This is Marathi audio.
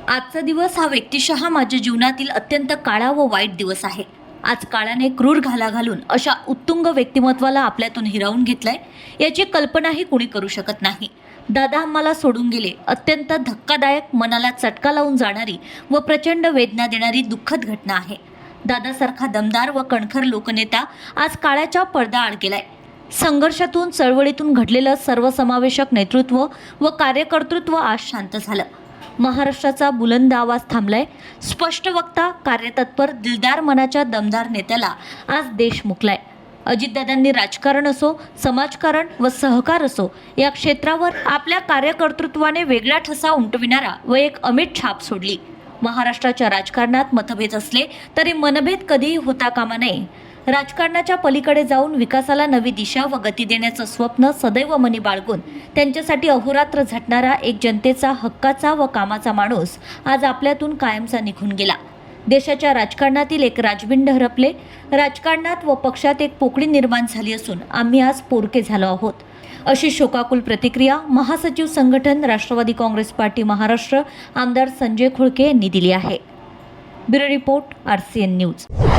आजचा दिवस हा व्यक्तिशः माझ्या जीवनातील अत्यंत काळा व वाईट दिवस आहे। आज काळाने क्रूर घाला घालून अशा उत्तुंग व्यक्तिमत्वाला आपल्यातून हिरावून घेतलंय, याची कल्पनाही कोणी करू शकत नाही। दादा आम्हाला सोडून गेले। अत्यंत धक्कादायक, मनाला चटका लावून जाणारी व प्रचंड वेदना देणारी दुःखद घटना आहे। दादासारखा दमदार व कणखर लोकनेता आज काळाच्या पडद्याआड गेलाय। संघर्षातून, चळवळीतून घडलेलं सर्वसमावेशक नेतृत्व व कार्यकर्तृत्व आज शांत झालं। महाराष्ट्राचा बुलंद आवाज थांबलाय। स्पष्ट वक्ता, कार्यतत्पर, दिलदार मनाच्या दमदार नेत्याला आज देश मुकलाय। अजितदादांनी राजकारण असो, समाजकारण व सहकार असो, या क्षेत्रावर आपल्या कार्यकर्तृत्वाने वेगळा ठसा उमटविणारा व एक अमिट छाप सोडली। महाराष्ट्राच्या राजकारणात मतभेद असले तरी मनभेद कधीही होता कामा नये। राजकारणाच्या पलीकडे जाऊन विकासाला नवी दिशा व गती देण्याचं स्वप्न सदैव मनी बाळगून त्यांच्यासाठी अहोरात्र झटणारा एक जनतेचा, हक्काचा व कामाचा माणूस आज आपल्यातून कायमचा निघून गेला। देशाच्या राजकारणातील एक राजबिंड हरपले। राजकारणात व पक्षात एक पोकळी निर्माण झाली असून आम्ही आज पोरके झालो आहोत, अशी शोकाकुल प्रतिक्रिया महासचिव संघटन राष्ट्रवादी काँग्रेस पार्टी महाराष्ट्र आमदार संजय खोळके यांनी दिली आहे। Bureau report, RCN news.